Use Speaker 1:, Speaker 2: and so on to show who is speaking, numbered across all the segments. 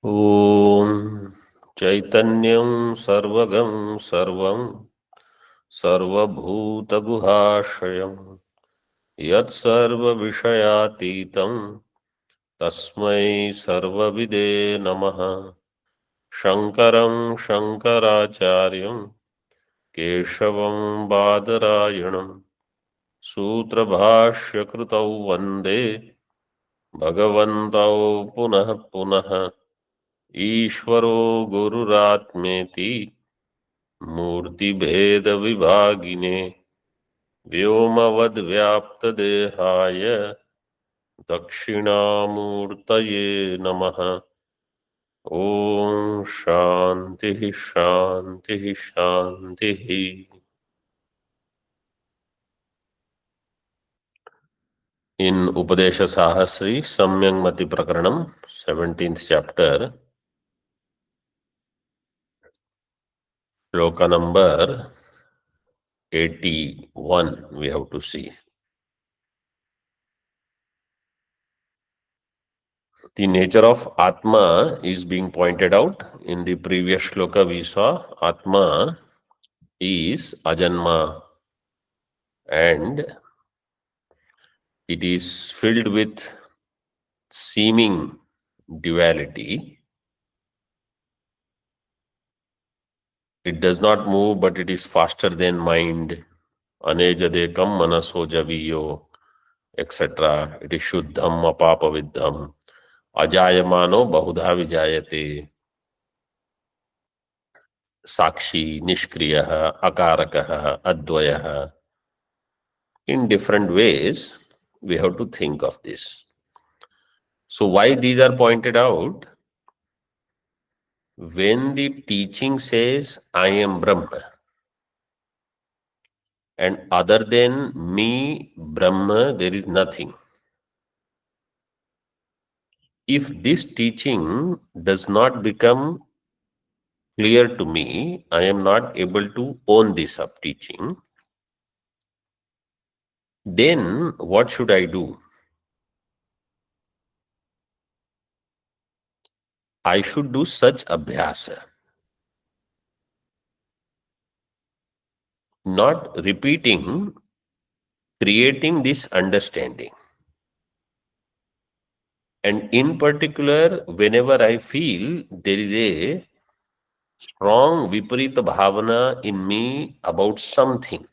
Speaker 1: ॐ चैतन्यं सर्वगं सर्वं सर्वभूतगुहाशयं यत्सर्वविषयातीतं तस्मै सर्वविदे नमः। शङ्करं शङ्कराचार्यं केशवं बादरायणं सूत्रभाष्यकृतौ वन्दे भगवन्तौ पुनः पुनः। ईश्वरो गुरुरात्मेति मूर्तिभेदविभागिने व्योमवद्व्याप्तदेहाय दक्षिणामूर्तये नमः। ॐ शान्तिः शान्तिः शान्तिः। In Upadesha Sahasri Samyangmati Prakaranam, 17th chapter, shloka number 81, we have to see. The nature of Atma is being pointed out. In the previous shloka we saw Atma is Ajanma and it is filled with seeming duality. It does not move, but it is faster than mind. Anejadekam manaso javiyo, etc. It is shuddham apapaviddham. Ajayamano bahudha vijayate. Sakshi, Nishkriya, Akaraka, Advaya. In different ways, we have to think of this. So why these are pointed out? When the teaching says, I am Brahma, and other than me, Brahma, there is nothing. If this teaching does not become clear to me, I am not able to own this up teaching, then what should I do? I should do such abhyasa. Not repeating, creating this understanding. And in particular, whenever I feel there is a strong viparita bhavana in me about something,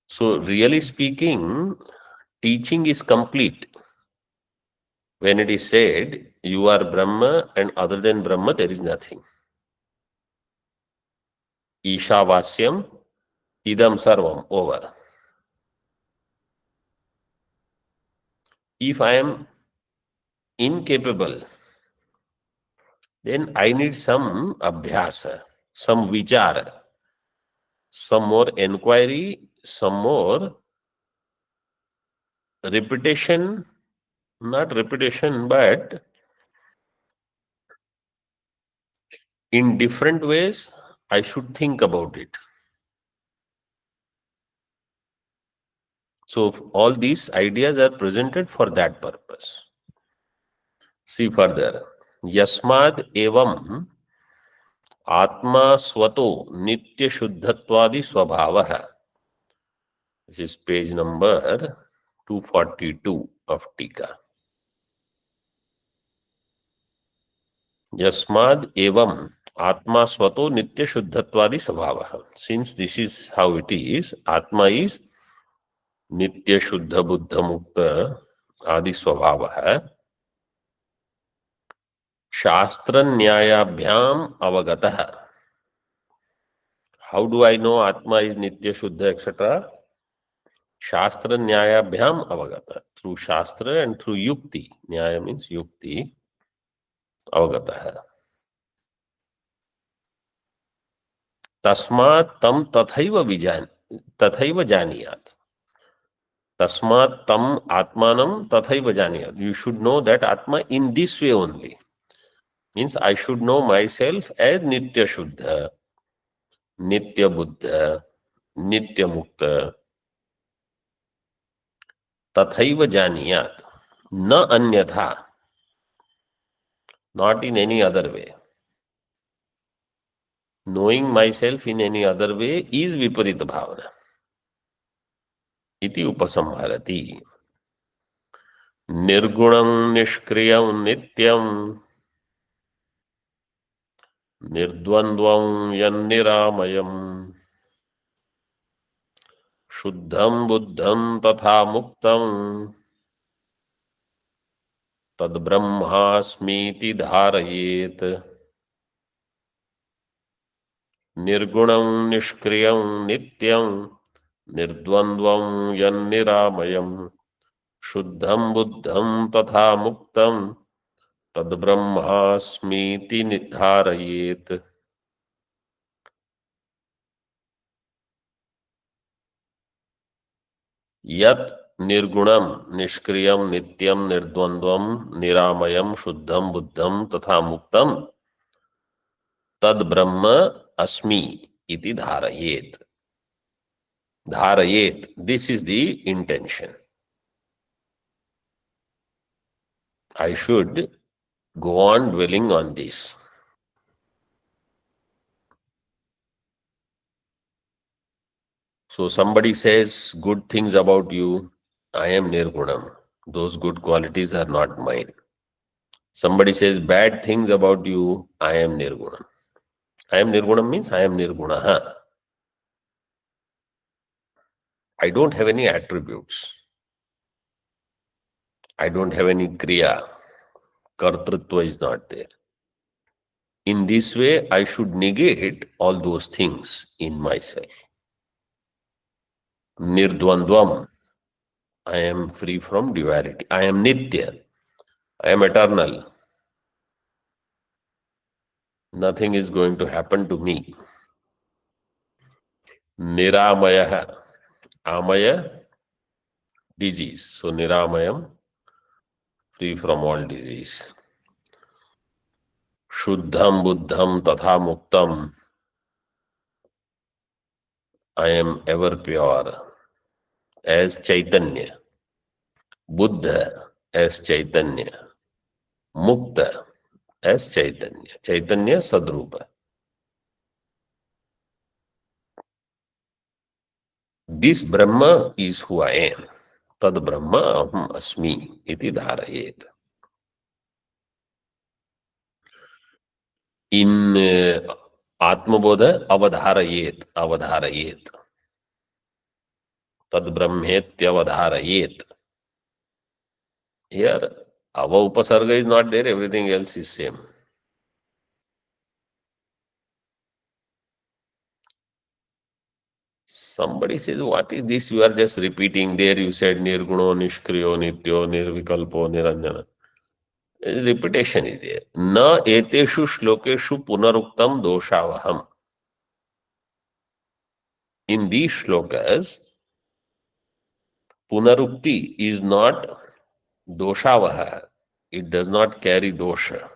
Speaker 1: so really speaking, teaching is complete when it is said, you are Brahma and other than Brahma there is nothing. Ishavasyam idam sarvam, over. If I am incapable, then I need some abhyasa, some vichara, some more inquiry, some more repetition, not repetition, but in different ways, I should think about it. So all these ideas are presented for that purpose. See further. Yasmad evam atma swato nitya shuddhatvadi swabhavaha. This is page number 242 of Tika. Yasmad evam Atma swato nitya shuddhatvadi svabhavaha. Since this is how it is, Atma is nitya shuddha buddha mukta adi svabhavaha. Shastra nyayabhyam avagataha. How do I know Atma is nitya shuddha, etc.? Shastra nyayabhyam avagata. Through Shastra and through yukti. Nyaya means yukti. Avagataha. Tasmat tam tathaiva janiyat. Tasmat tam atmanam tathaiva janiyat. You should know that Atma in this way only. Means I should know myself as Nitya Shuddha, Nitya Buddha, Nitya Mukta. तथैव जानीयात न अन्यथा, not in any other way. Knowing myself in any other way is viparita bhavana. इति उपसंहरति. निर्गुणं निष्क्रियं नित्यं निर्द्वन्द्वं यन्निरामयम् शुद्धं बुद्धं तथा मुक्तं तद्ब्रह्मास्मीति धारयेत्. निर्गुणं निष्क्रियं नित्यं निर्द्वन्द्वं यन्निरामयम् शुद्धं बुद्धं तथा मुक्तं तद्ब्रह्मास्मीति धारयेत्. यत् निर्गुणं निष्क्रियं नित्यं निर्द्वन्द्वं निरामयं शुद्धं बुद्धं तथा मुक्तं तद ब्रह्म अस्मि इति धारयेत. Dharayet, this is the intention. I should go on dwelling on this. So somebody says good things about you, I am Nirgunam. Those good qualities are not mine. Somebody says bad things about you, I am Nirgunam. I am Nirgunam means I am Nirgunaha. I don't have any attributes. I don't have any kriya. Kartritva is not there. In this way, I should negate all those things in myself. Nirdvandvam. I am free from duality. I am Nitya. I am eternal. Nothing is going to happen to me. Niramaya. Amaya, disease. So Niramayam, free from all disease. Shuddham Buddham Tatha Muktam. I am ever pure as Chaitanya. Buddha as Chaitanya. Mukta as Chaitanya. Chaitanya Sadrupa. This Brahma is who I am. Tad Brahma aham asmi iti dharayet. In Atmabodha, avadharayet, avadharayet. Tad brahmetyavadharayet. Here, ava upasarga is not there, everything else is same. Somebody says, what is this you are just repeating? There you said nirguno, nishkriyo, nityo, nirvikalpo, niranjana. Repetition is there. Na eteshu shlokeshu punaruktam doshavaham. In these shlokas, punarukti is not doshavaha. It does not carry dosha.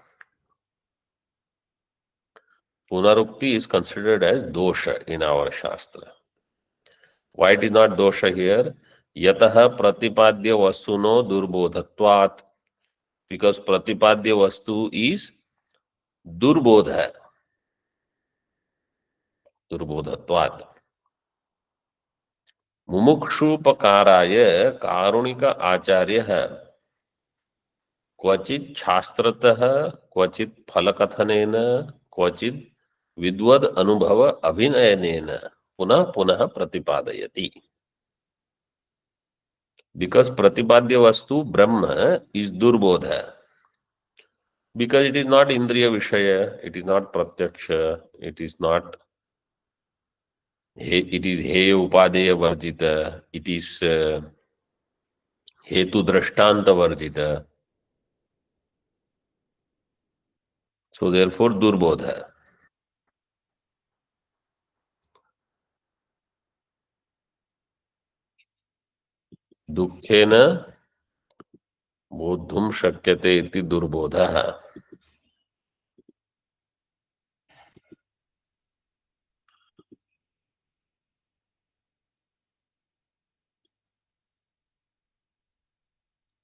Speaker 1: Punarukti is considered as dosha in our Shastra. Why it is not dosha here? Yataha pratipadya vastuno durbodhatvat. Because pratipadya vastu is durbodha. Durbodhatvat. मुमुक्षुपकाराय कारुणिक आचार्य क्वचित शास्त्रतः क्वचित फलकथनेन क्वचित विद्वद अनुभव अभिनयनेन पुनः पुनः प्रतिपादयति. Because प्रतिपाद्य वस्तु ब्रह्म is durbodha. Because it is not indriya vishaya, it is not pratyaksha, it is not, it is heya upadeya varjita, it is hetu drashtanta varjita. So therefore durbodha. दुखेन बोद्धुम शक्यते इति दुर्बोधः.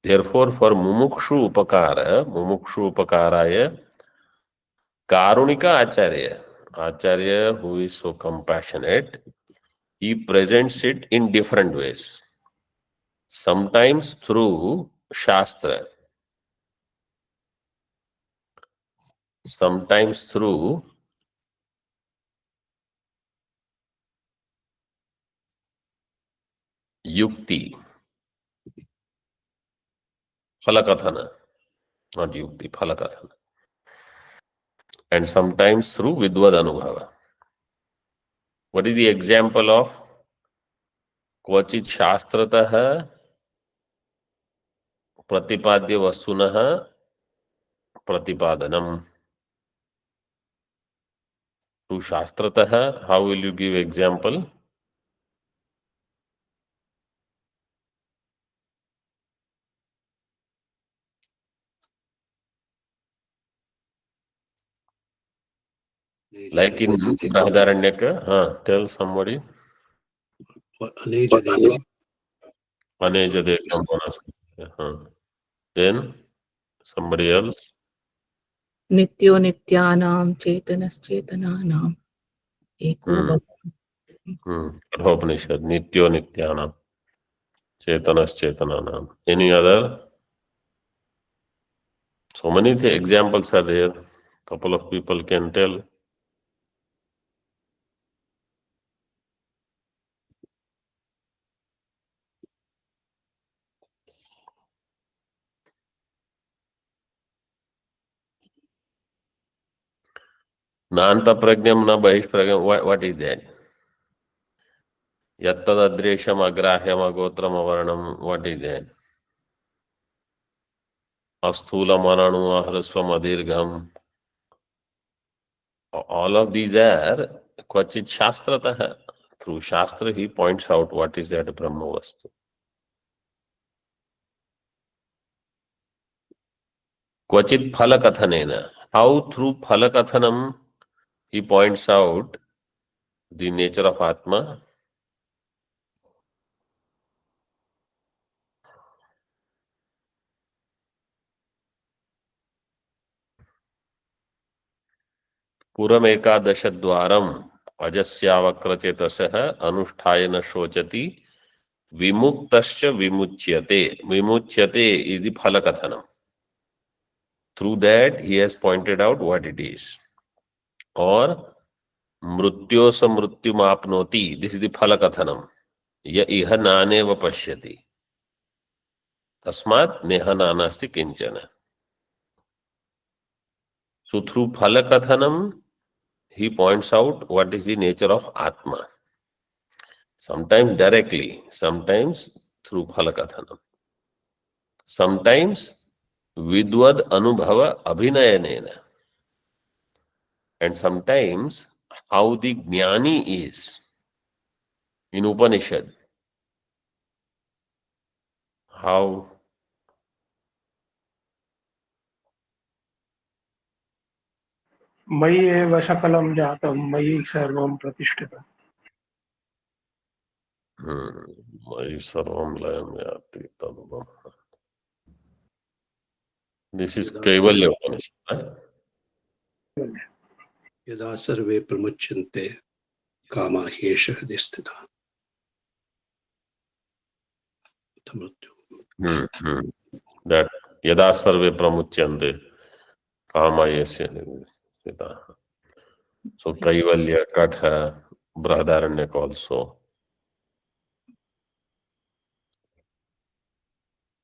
Speaker 1: Therefore, for mumukshu upakaraye, karunika acharya who is so compassionate, he presents it in different ways. Sometimes through shastra, sometimes through yukti, phalakathana, not yukti, phalakathana, and sometimes through vidvad anubhava. What is the example of क्वचित शास्त्रतः प्रतिपाद्य वस्तुनः प्रतिपादनम? To शास्त्रतः, how will you give example? Like in Brahadaranyaka, tell somebody. Anejadekam Vanaspati. Then somebody else.
Speaker 2: नित्यो नित्यानां चेतनश्चेतनानां एको भगवान्।
Speaker 1: Kathopanishad, Nityo Nityanam, Chetanam. Any other? So many examples are there. Couple of people can tell. Nanta pragnam na bahish pragnam. What is that? Yattadadresham agrahyam agotram avarnam. What is that? Asthulam ananu ahrasvam adirgham. All of these are kvachit shastratah. Through shastra he points out what is that Brahma Vastu. Kvachit phalakathanena. How through phalakathanam he points out the nature of Atma. पुरम एकादश द्वारम अजस्यावक्रचेतसः अनुष्ठाय न शोचति विमुक्तश्च विमुच्यते. Vimuchyate is the phalakathanam. Through that he has pointed out what it is. Or मृत्योस मृत्युमाप्नोति. This is the phalakathanam. य इह नानेव पश्यति तस्मात् नेह नानास्ति किंचन. So through phalakathanam he points out what is the nature of Atma. Sometimes directly, sometimes through phalakathanam. Sometimes vidvad anubhava abhinayanena. And sometimes how the jnani is in Upanishad. How
Speaker 3: मयि एव सकलं जातं मयि सर्वं प्रतिष्ठितम्.
Speaker 1: मयि सर्वं लयं याति तद्ब्रह्म. This is Kaivalya Upanishad.
Speaker 4: यदा सर्वे प्रमुच्यन्ते कामा ह्येष हृदि स्थिता.
Speaker 1: That yada sarve pramuchyante kama yasya sthita. So Kaivalya, Katha, Brahadaranyaka also.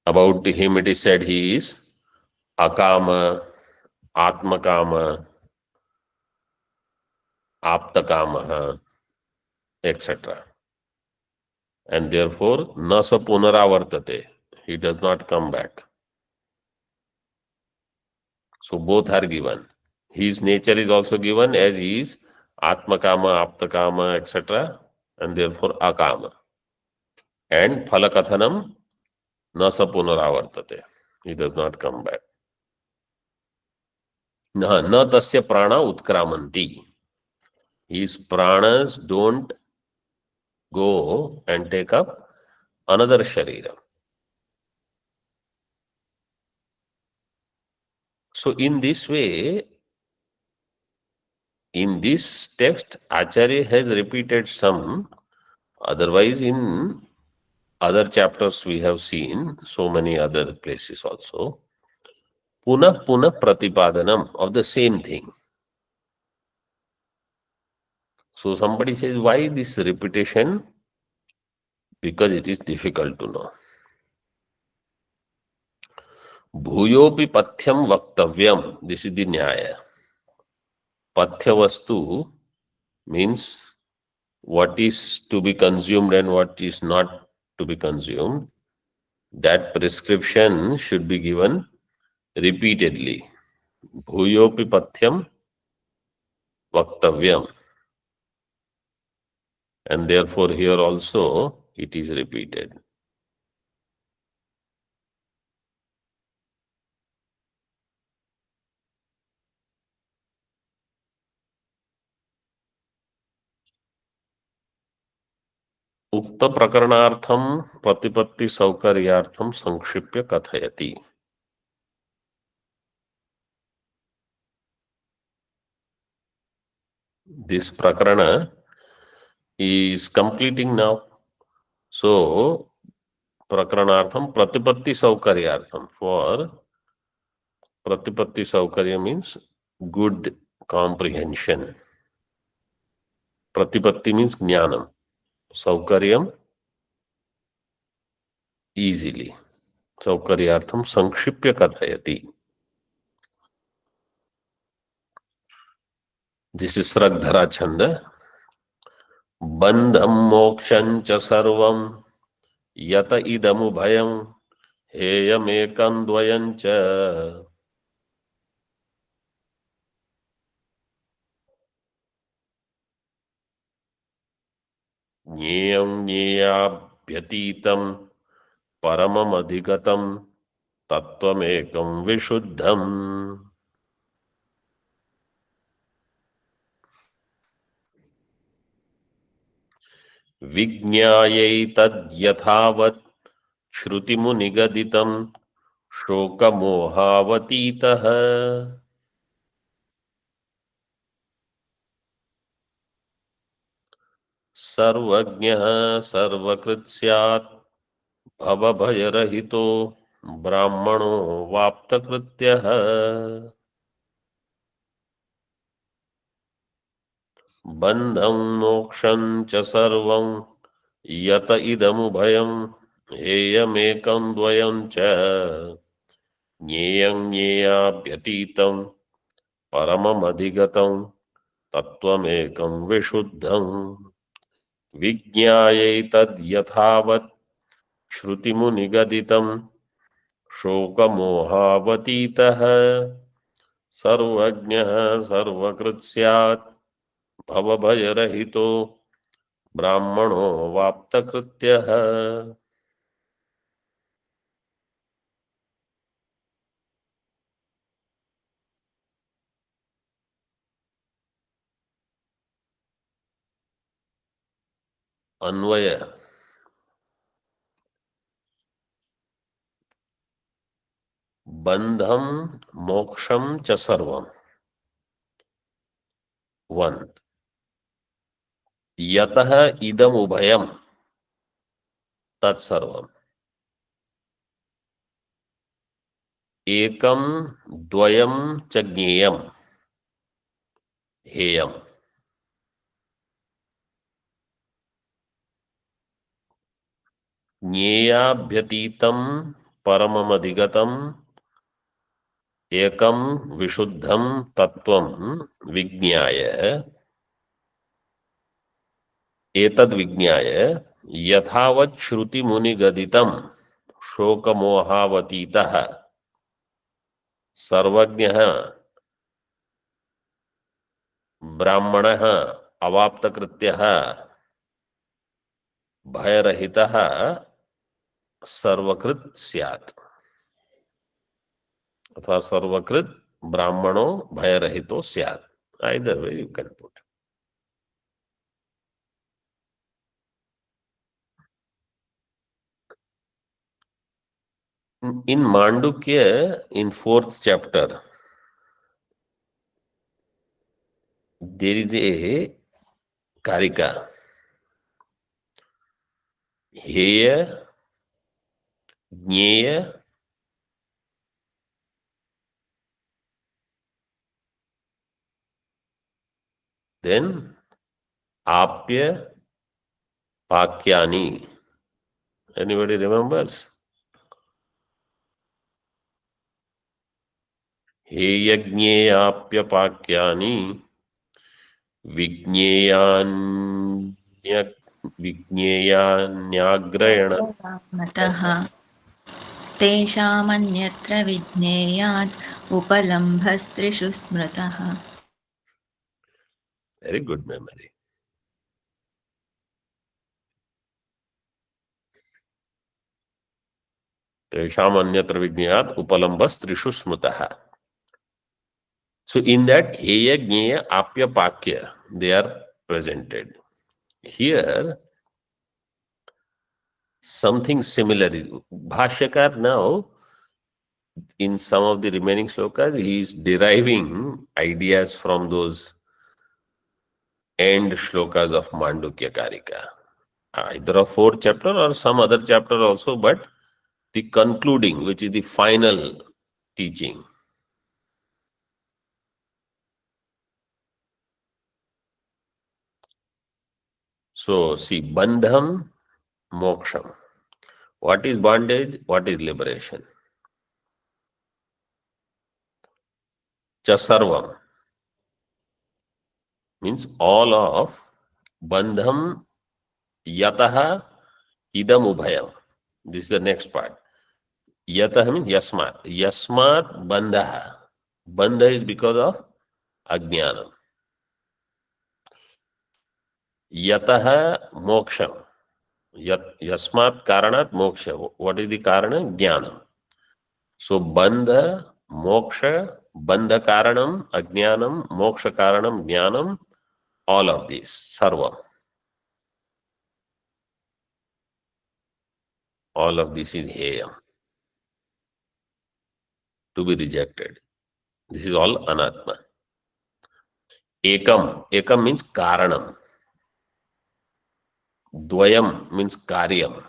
Speaker 1: About him it is said he is akama, atmakama, aptakama, etc. And therefore nasa punaravartate. He does not come back. So both are given. His nature is also given as he is atmakama, aptakama, etc. and therefore akama. And phalakathanam nasa punaravartate. He does not come back. Na tasya prana utkramanti. His pranas don't go and take up another sharira. So in this way, in this text, Acharya has repeated some. Otherwise, in other chapters we have seen so many other places also. Punah punah pratipadanam of the same thing. So somebody says, why this repetition? Because it is difficult to know. Bhuyopi pathyam vaktavyam. This is the nyaya. Pathya vastu means what is to be consumed and what is not to be consumed. That prescription should be given repeatedly. Bhuyopi pathyam vaktavyam. And therefore here also it is repeated. उक्त प्रकरणार्थम प्रतिपत्ति सौकर्यार्थम संक्षिप्य कथयति. This prakarana is completing now. So, prakaranartham pratipatti saukaryartham. For pratipatti saukarya means good comprehension. Pratipatti means jnanam. Saukaryam easily. Saukaryartham sankshipya kathayati. This is Sragdhara Chanda. Bandham moksham cha sarvam yata idamu bhayam heyam ekam dvayam cha. Jneyam jneyabhyatītam paramam adhigatam tattvam ekam vishuddham. Vijñāyaitād yathavat shruतिमु निगदितं शोकमोहावतीतः. सर्वज्ञः सर्वकृत् स्यात् भवभयरहितो ब्राह्मणो वाप्तकृत्यः. बन्धं मोक्षं च सर्वं यत इदमुभयं हेयमेकं द्वयं च. ज्ञेयं ज्ञेयाभ्यतीतं परममधिगतं तत्त्वमेकं विशुद्धं. विज्ञायैतद् यथावत् श्रुतिमुनिगदितं शोकमोहावतीतः. सर्वज्ञः सर्वकृत् स्यात् भवभयरहितो ब्राह्मणो वाप्तकृत्यः. अन्वय. बंधम मोक्षम च सर्वम. 1. यतः इदम उभयम तत्सर्वम. एकम द्वयम च ज्ञेयम हेयम. ज्ञेयाभ्यतीतं परममधिगतम एकम विशुद्धम तत्वम विज्ञाय. एतद् विज्ञाय यथावत् श्रुति मुनि गदितं शोकमोहावतीतः. सर्वज्ञः ब्राह्मणः अवाप्तकृत्यः भयरहितः सर्वकृत् स्यात्. अथवा सर्वकृत् ब्राह्मणो भयरहितो स्यात्. Either way you can put. In Mandukya, in 4th chapter, there is a karika. Heya, Jnaya, then Apya, Pakyani. Anybody remembers? Heya, Jnaya, Apya, Pakyani, Vijnayanyaggrayana.
Speaker 5: मतः तेषामन्यत्र विज्ञेयात् उपलम्भस्त्रिषु स्मृतः.
Speaker 1: Very good memory. Teshamanyatra vijnayat upalambas trishu smritaha. So in that heya, jnaya, apya, pakya, they are presented. Here, something similar is Bhashyakar now, in some of the remaining shlokas, he is deriving ideas from those end shlokas of Mandukya Karika. Either a fourth chapter or some other chapter also, but the concluding, which is the final teaching. So, see, bandham, moksham. What is bondage? What is liberation? Chasarvam means all of bandham yataha idam ubhayam. This is the next part. Yataha means yasmat. Yasmat bandhaha. Bandha is because of ajnanam. Yataha moksham. Yasmat karanat moksha. What is the karana? Jnanam. So bandha, moksha, bandha karanam, ajnanam, moksha karanam, jnanam, all of these, sarva. All of this is heyam, to be rejected. This is all anatma. Ekam, ekam means karanam. Dvayam means karyam.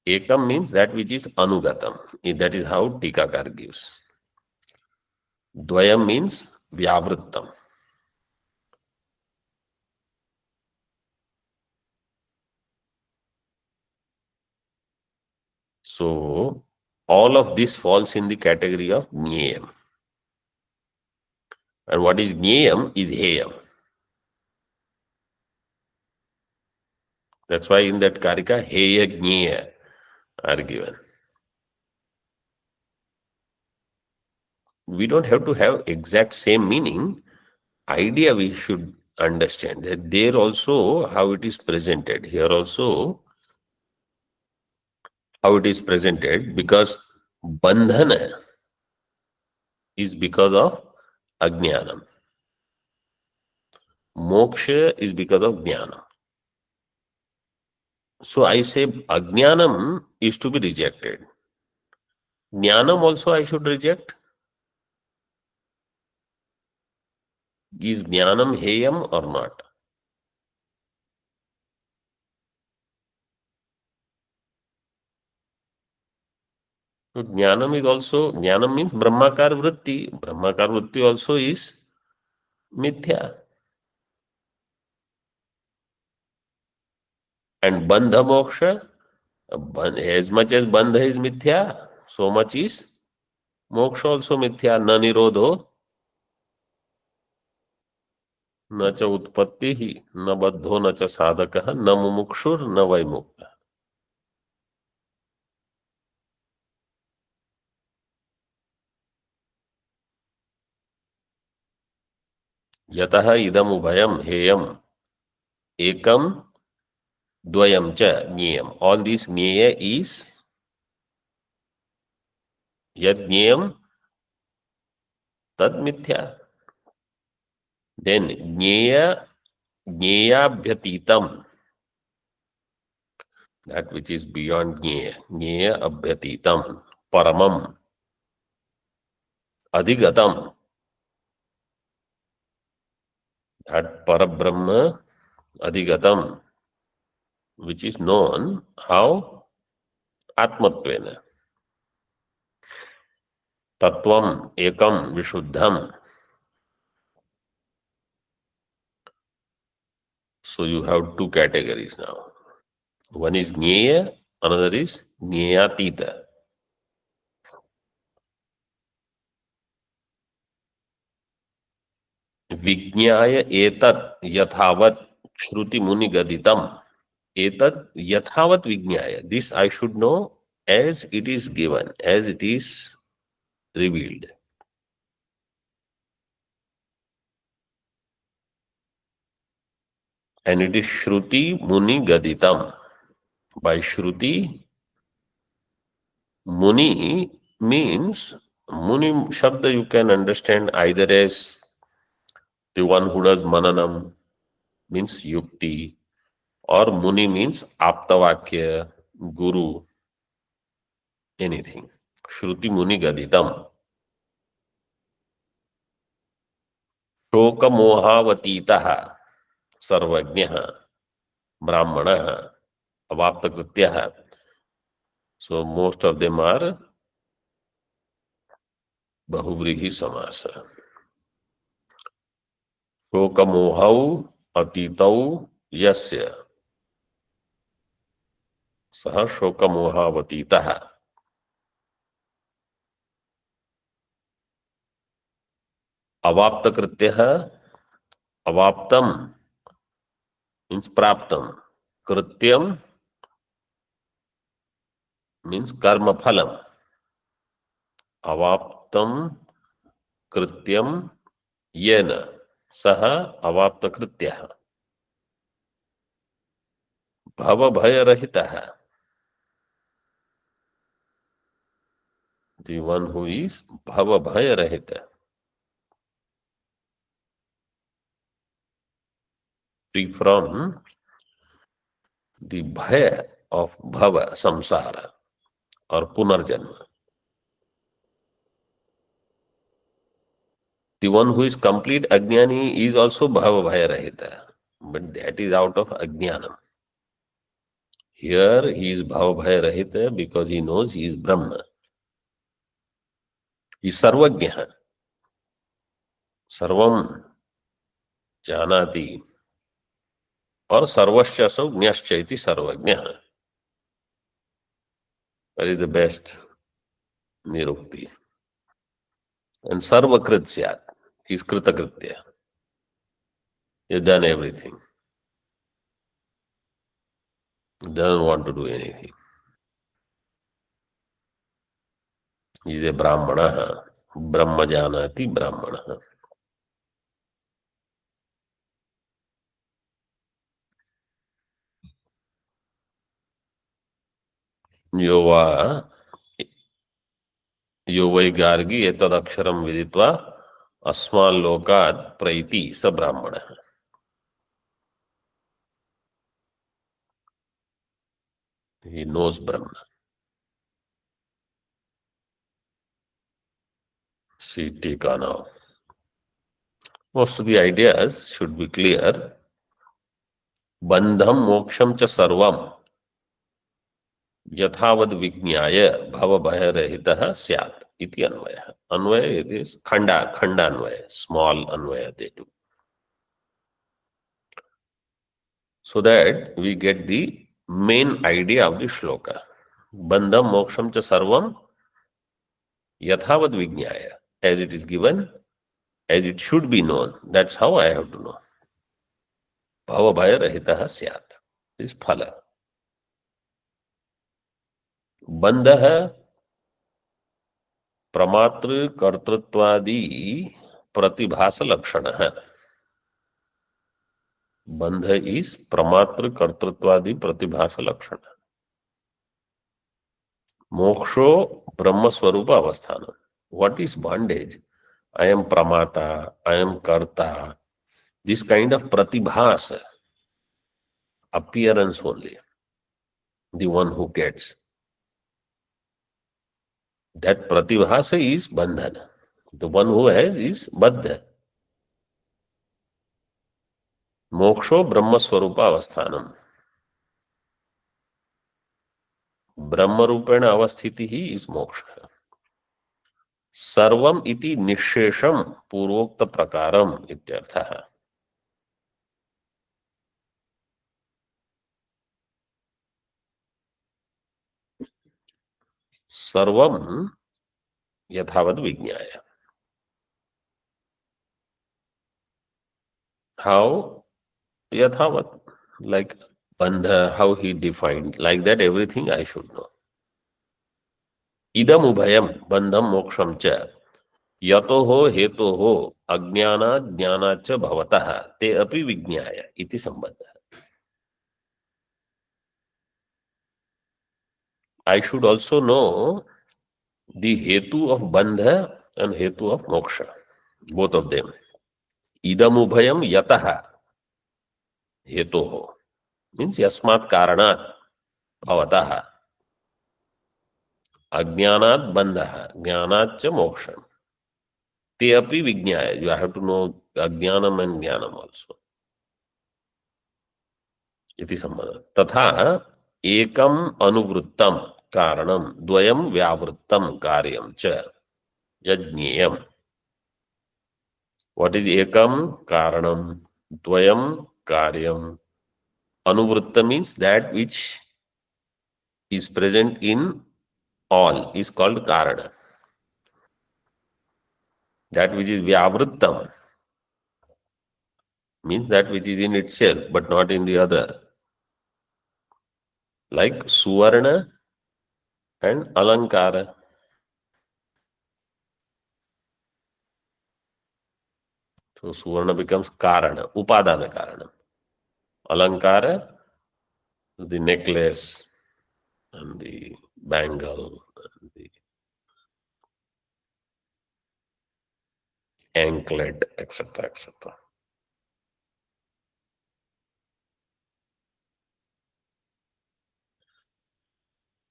Speaker 1: Ekam means that which is anugatam. That is how Tikakar gives. Dvayam means vyavrittam. So, all of this falls in the category of jnayam. And what is jnayam is heyam. That's why in that karika, heya jnaya are given. We don't have to have exact same meaning. Idea we should understand. That there also how it is presented. Here also how it is presented, because bandhana is because of ajnanam. Moksha is because of jnana. So I say ajnanam is to be rejected. Jnanam also I should reject. Is jnanam heyam or not? So jnanam is also, jnanam means brahmakar vritti. Brahmakar vritti also is mithya. And bandha moksha, as much as bandha is mithya, so much is moksha also mithya. Na nirodho, na cha utpattihi, na baddho, na cha sadhakah, na mumukshur, na vaimukta. Yataha idam ubhayam heyam ekam dvayam cha jnayam. All this jnaya is yad jnayam tad mithya. Then jnaya jnayabhyatitam, that which is beyond jnaya, jnaya abhyatitam, paramam, Adhigatam, that Parabrahma Adhigatam, which is known how? Atmatvena. Tattvam Ekam Vishuddham. So you have two categories now. One is Jnaya, another is Jnayatita. Vijnaya etat yathavat shruti muni gaditam. Etat yathavat vijnaya. This I should know as it is given, as it is revealed. And it is shruti muni gaditam. By shruti, muni means, muni shabda you can understand either as the one who does mananam, means yukti, or muni means aptavakya, guru, anything. Shruti muni gaditam. Shoka mohavatitaha, sarvajnaha, brahmanaha, avaptakrityaha. So most of them are bahuvrihi samasa. Shoka mohau atitau yasya. Saha shoka mohavatitaha. Avaptakrityaha, avaptam means praptam. Krityam means karma phalam. Avaptam krityam yena saha avapta krityaha. Bhava bhaya rahitaha. The one who is bhava bhaya rahita. Free from the bhaya of bhava, samsara or punarjanma. The one who is complete ajnani is also bhava bhaya rahita, but that is out of ajnanam. Here he is bhava bhaya rahita because he knows he is Brahma. He is sarvajnaha. Sarvam janati or sarvasya so jnascha iti sarvajnaha. That is the best nirukti. And sarvakrit syat. He is kritakritya. He has done everything. He doesn't want to do anything. He is a brahmana. Brahma janati brahmana. Yova Yovai gargi etadaksharam viditva asman lokad praiti sa brahmana. He knows Brahma. See Tika now. Most of the ideas should be clear. Bandham moksham cha sarvam yathavad vijnaya bhava bhaya rahitaha syat iti anvaya. Anvaya it is khanda anvaya, small anvaya they do. So that we get the main idea of the shloka. Bandham moksham cha sarvam yathavad vijnaya. As it is given, as it should be known. That's how I have to know. Bhava bhaya rahitaha syat. This is phala. Bandha pramatru kartrutvadi pratibhasa lakshana. Bandha is pramatru kartrutvadi pratibhasa lakshana. Moksho brahma swarupa avasthana. What is bondage? I am pramata, I am karta. This kind of pratibhasa, appearance only. The one who gets. That pratibhasa is bandhana. The one who has is Baddha. Moksho Brahma Swarupa Avasthanam. Brahma Rupena Avasthiti he is moksha. सर्वम इति निशेषम पूर्वोक्त प्रकारम इत्यर्थः. सर्वम यथावत विज्ञाय. How yathavat, like bandha, how he defined, like that everything I should know. Idam ubhayam bandham moksham cha yato ho heto ho ajnana jnana cha bhavatah te api vignaya iti sambandha. I should also know the hetu of bandha and hetu of moksha, both of them. Idam ubhayam yatah heto ho means yasmat karanat bhavatah. Ajnanat bandha, jnanat cha moksha. Te api vignaya. You have to know ajnanam and jnanam also. Iti sambandha. Tatha ekam anuvrittam karanam dvayam vyavrittam karyam cha yajneyam. What is ekam karanam? Dvayam karyam. Anuvritta means that which is present in all is called karana. That which is vyavrittam means that which is in itself but not in the other. Like Suvarna and Alankara. So Suvarna becomes Karana, Upadana Karana. Alankara, the necklace and the bangle and the anklet, etc., etc.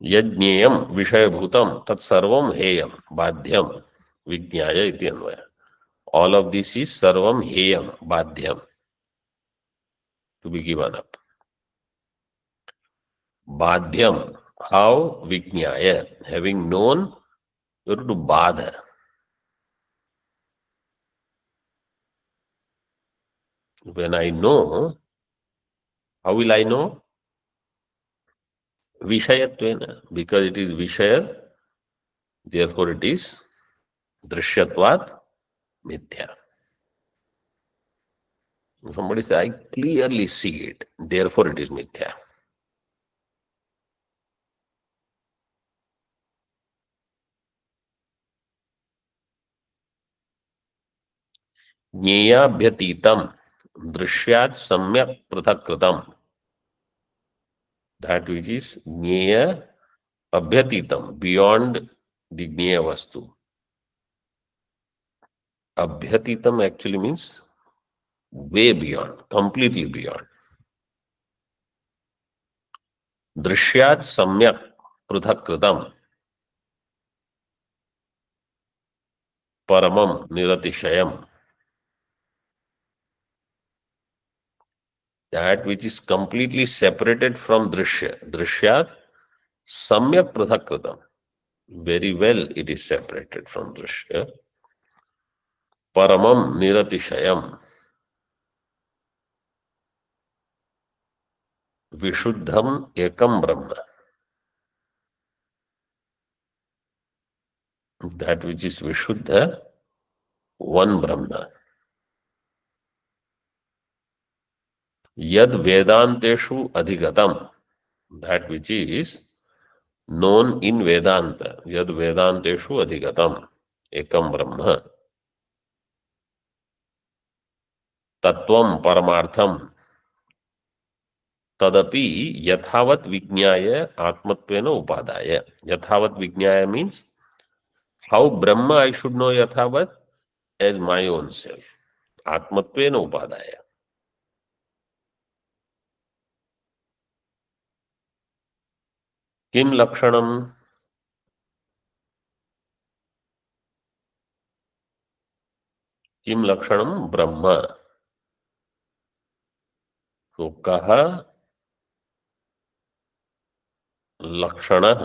Speaker 1: Yajneyam Vishayabhutam Tat Sarvam Heyam Badhyam Vignaya iti Anvaya. All of this is Sarvam Heyam Badhyam, to be given up. Badhyam, how? Vignaya, having known, you have to badha. When I know, how will I know? Vishayatvena, because it is Vishaya, therefore it is Drishyatvat Mithya. Somebody say, I clearly see it, therefore it is Mithya. Jneyabhyatitam Drishyat Samyak Prathakritam. That which is Jneya Abhyatitam, beyond the Jneya Vastu. Abhyatitam actually means way beyond, completely beyond. Drishyat Samyak Prathakritam Paramam Niratishayam. That which is completely separated from Drishya. Drishyat Samyak Prathakritam. Very well it is separated from Drishya. Paramam Niratishayam. Vishuddham Ekam Brahma. That which is Vishuddha, one Brahma. Yad Vedanteshu Adhigatam. That which is known in Vedanta. Yad Vedanteshu Adhigatam. Ekam Brahma. Tattvam Paramartham. Tadapi Yathavat Vignaya Atmatvena Upadaya. Yathavat Vignaya means how Brahma I should know Yathavat as my own self. Atmatvena Upadaya. Kim Lakshanam? किम लक्षणम ब्रह्म, तो कह लक्षणः,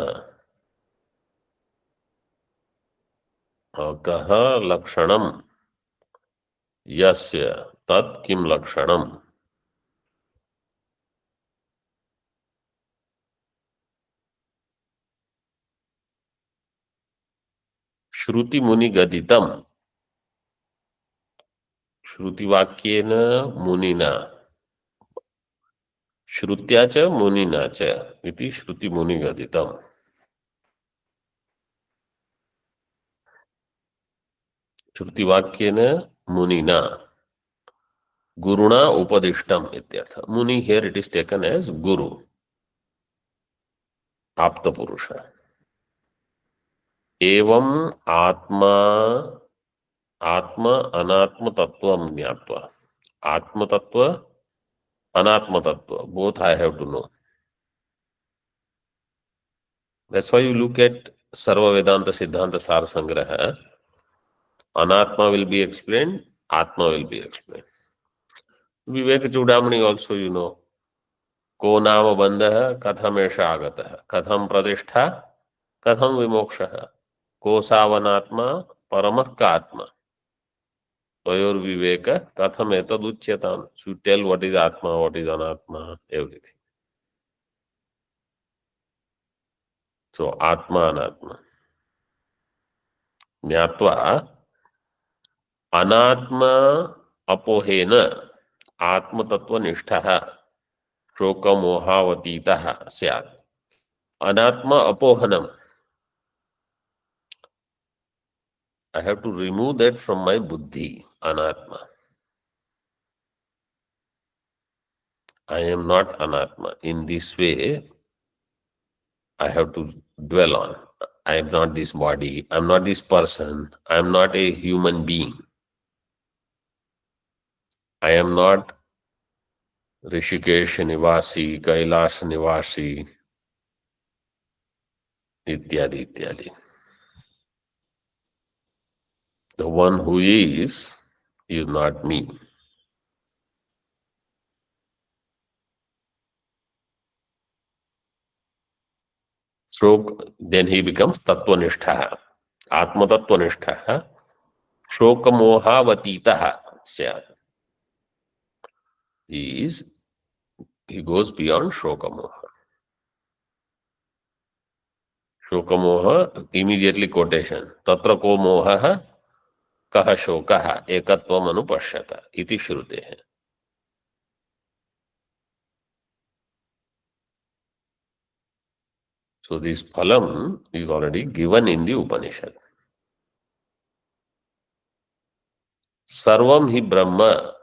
Speaker 1: कह लक्षणम यस्य तत् किम लक्षणम। श्रुति मुनि गदितम, श्रुतिवाक्येन मुनिना, श्रुत्या च मुनिना च इति श्रुति मुनि गदितम। श्रुतिवाक्येन मुनिना गुरुणा उपदिष्टम इत्यर्थ। मुनि here it is taken as guru, आप्त पुरुष। एवं आत्मा आत्म अनात्म तत्व ज्ञात्वा, आत्म तत्व अनात्म तत्व both I have to know. That's why you look at Sarva Vedanta Siddhanta Sar Sangraha. Anatma will be explained, Atma will be explained. Vivek Chudamani also, you know, को नाम बंधः कथम एष आगतः, कथम प्रतिष्ठा, कथम विमोक्षः, को सावनात्मा परमः का आत्मा, तयोर विवेक कथम एतद् उच्यताम्. So you tell what is atma, what is anatma, everything. So atma anatma ज्ञात्वा अनात्मा अपोहेन आत्मतत्वनिष्ठः शोकमोहावतीतः स्यात्. अनात्मा अपोहनम, I have to remove that from my buddhi, anatma. I am not anatma. In this way, I have to dwell on. I am not this body, I am not this person, I am not a human being. I am not Rishikesh Nivasi, Kailash Nivasi, ityadi, ityadi. The one who is not me. So then he becomes Tattvanishtaha, Atma Tattvanishtaha, Shokamohavatitaha syat. He goes beyond Shokamoha. Shokamoha, immediately quotation. Tatra ko moha kaha shokaha ekatvam anupashyata iti shrutehe. So this phalam is already given in the Upanishad. Sarvam hi Brahma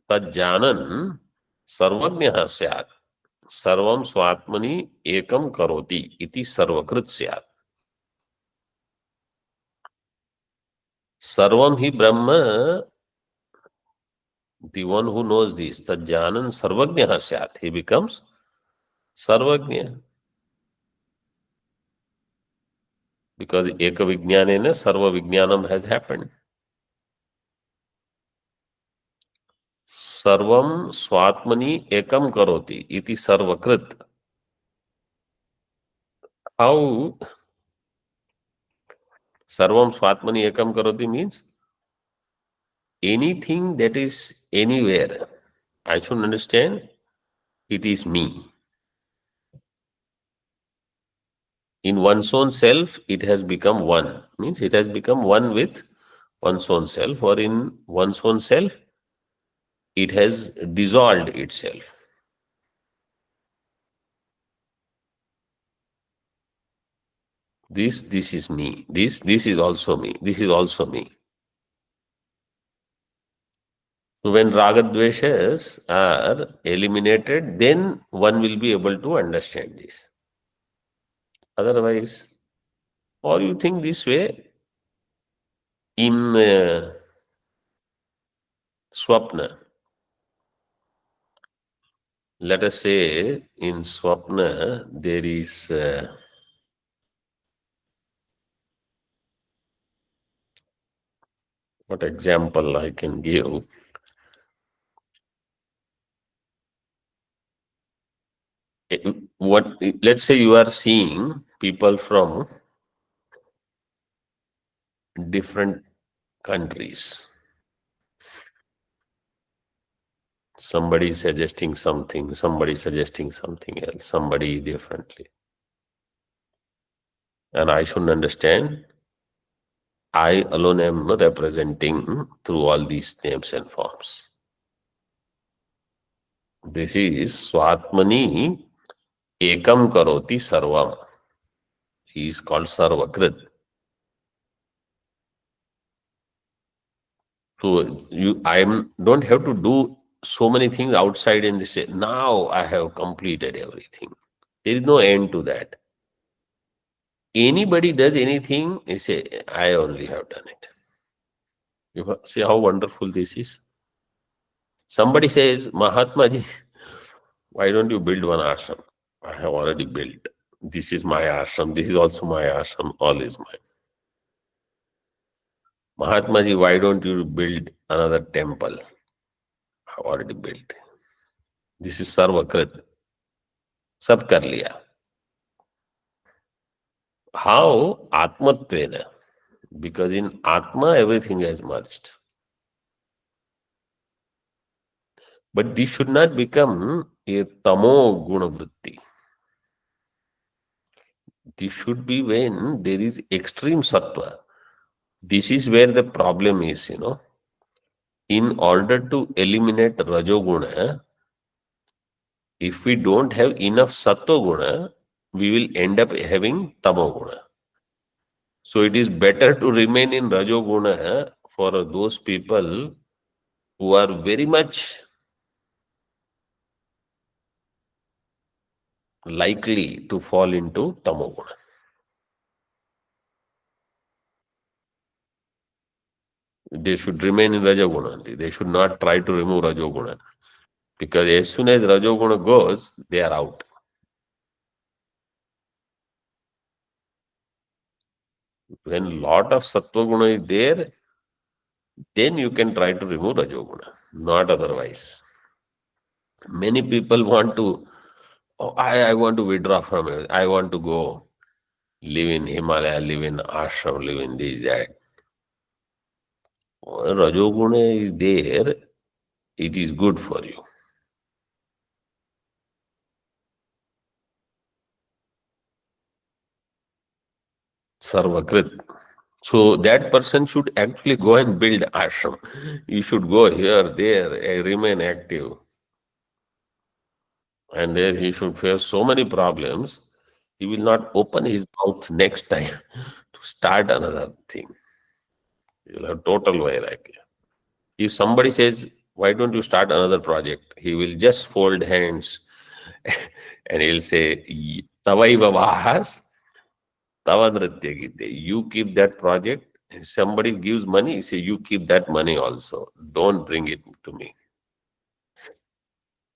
Speaker 1: तज्जानन सर्वज्ञः स्यात्. सर्वं स्वात्मनि एकम करोति इति सर्वकृत स्यात्. सर्वं हि ब्रह्म, the one who knows this, तज्जानन सर्वज्ञः स्यात्, he becomes सर्वज्ञ. Because eka vijnanena sarva vijnanam has happened. सर्वं स्वात्मनि एकम करोति इति सर्वकृत. How सर्वं स्वात्मनि एकम करोति means anything that is anywhere, I should understand it is me. In one's own self, it has become one. Means it has become one with one's own self, or in one's own self, it has dissolved itself. This is me. This is also me. This is also me. So when ragadveshas are eliminated, then one will be able to understand this. Otherwise, or you think this way, in swapna, let us say in swapna there is What example I can give? Let's say you are seeing people from different countries. Somebody suggesting something, somebody suggesting something else, somebody differently. And I should understand, I alone am representing through all these names and forms. This is Swatmani Ekam Karoti Sarvam. He is called Sarvakrit. So don't have to do so many things outside and say, now I have completed everything. There is no end to that. Anybody does anything, they say, I only have done it. You see how wonderful this is? Somebody says, Mahatma Ji, why don't you build one ashram? I have already built. This is my ashram. This is also my ashram. All is mine. Mahatma Ji, why don't you build another temple? I have already built. This is Sarvakrit. Sab kar liya. How? Atmatvena. Because in Atma, everything has merged. But this should not become a tamo guna vritti. This should be when there is extreme sattva. This is where the problem is, In order to eliminate rajoguna, if we don't have enough sattva-guna, we will end up having tamo-guna. So it is better to remain in rajoguna for those people who are very much likely to fall into tamoguna. They should remain in rajoguna only. They should not try to remove rajoguna. Because as soon as rajoguna goes, they are out. When lot of sattva-guna is there, then you can try to remove rajoguna, not otherwise. Many people want to, I want to withdraw from it. I want to go live in Himalaya, live in ashram, live in this, that. When rajoguna is there, it is good for you. Sarvakrit. So that person should actually go and build ashram. You should go here, there, remain active. And there he should face so many problems, he will not open his mouth next time to start another thing. He will have total vairagya. If somebody says, why don't you start another project? He will just fold hands and he'll say, Tavaiva vahas, tava nritya gite. You keep that project. If somebody gives money, he say, you keep that money also. Don't bring it to me.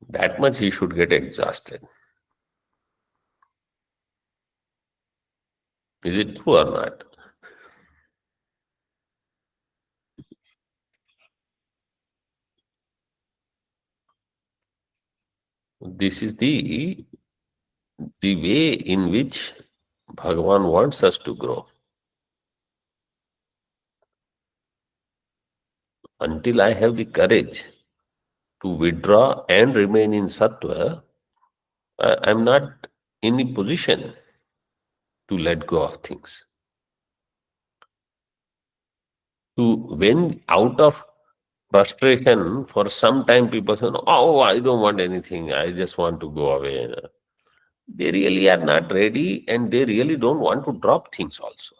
Speaker 1: That much he should get exhausted. Is it true or not? This is the way in which Bhagavan wants us to grow. Until I have the courage to withdraw and remain in sattva, I am not in a position to let go of things. When out of frustration, for some time people say, oh, I don't want anything, I just want to go away. They really are not ready and they really don't want to drop things also.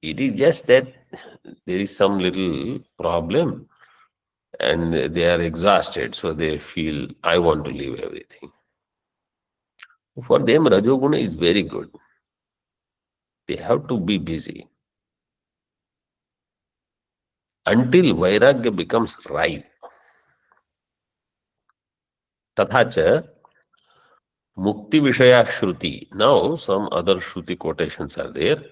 Speaker 1: It is just that there is some little problem and they are exhausted, so they feel, I want to leave everything. For them, Rajoguna is very good. They have to be busy. Until Vairagya becomes ripe. Tathacha, Mukti Vishaya Shruti. Now, some other Shruti quotations are there.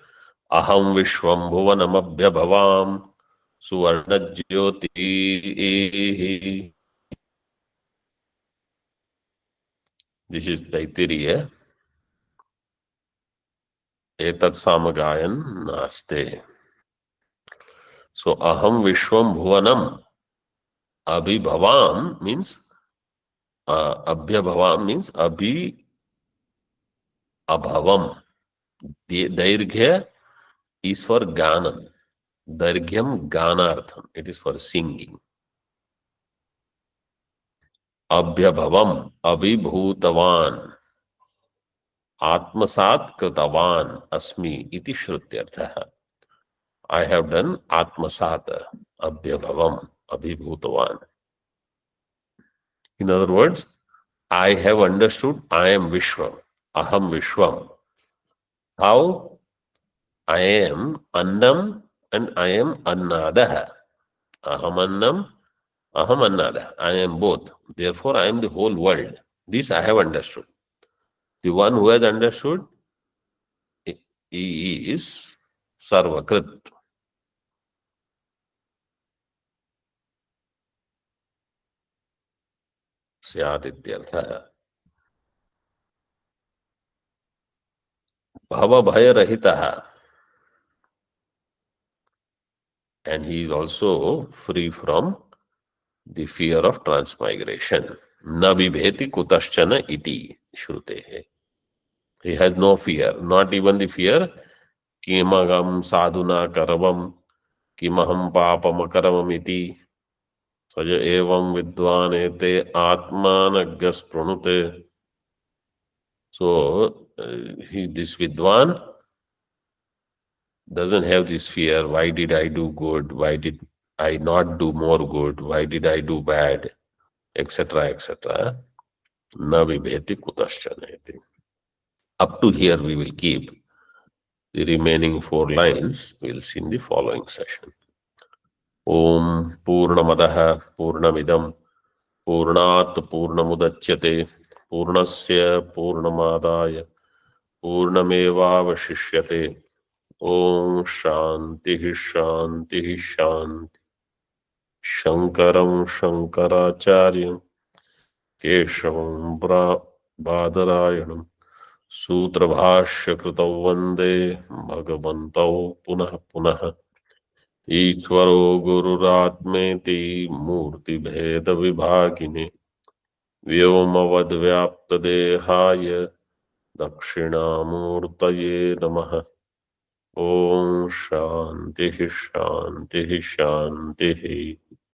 Speaker 1: अहम विश्वं भुवनमभ्यभवाम सुवर्ण ज्योति। This is Taittiriya. एतत् सामगायन नास्ते। सो अहम विश्वम भुवनम अभिभवाम means अभ्यभवाम means अभि अभवम। दैर्घ्य is for ganam. Dargyam ganartham. It is for singing. Abhyabhavam abhibhutavan atmasat kritavan asmi iti shrutyartha. I have done atmasat abhyabhavam abhibhutavan. In other words, I have understood I am Vishwam. Aham Vishwam. How? I am Annam and I am Annadaha. Aham Annam, Aham Annada. I am both. Therefore, I am the whole world. This I have understood. The one who has understood, he is Sarvakrit. Syat ityartha. Bhava bhaya rahitaha. And he is also free from the fear of transmigration. Na bibheti kutaschana iti shrutehe. He has no fear, not even the fear kimagam sadhuna karavam kimaham papam karavam iti saja evam vidwan ete atmanaggas pranute. So this vidwan doesn't have this fear. Why did I do good? Why did I not do more good? Why did I do bad? Etc. etc. Na vibheti kutaschaneti. Up to here we will keep. The remaining 4 lines we'll see in the following session. Om Purnamadaha Purnamidam Purnat Purnamudachyate Purnasya Purnamadaya Purnamevavashishyate. Om Shanti Shanti Shanti. Shankaram Shankaracharyam Keshavam Badarayanam Sutrabhashya Kritau Vande Bhagavantau Punah Punah. ईश्वरो गुरुरात्मेति मूर्ति भेद विभागिने व्योमवद्व्याप्तदेहाय दक्षिणामूर्तये नमः। ओम शांति शांति शांति।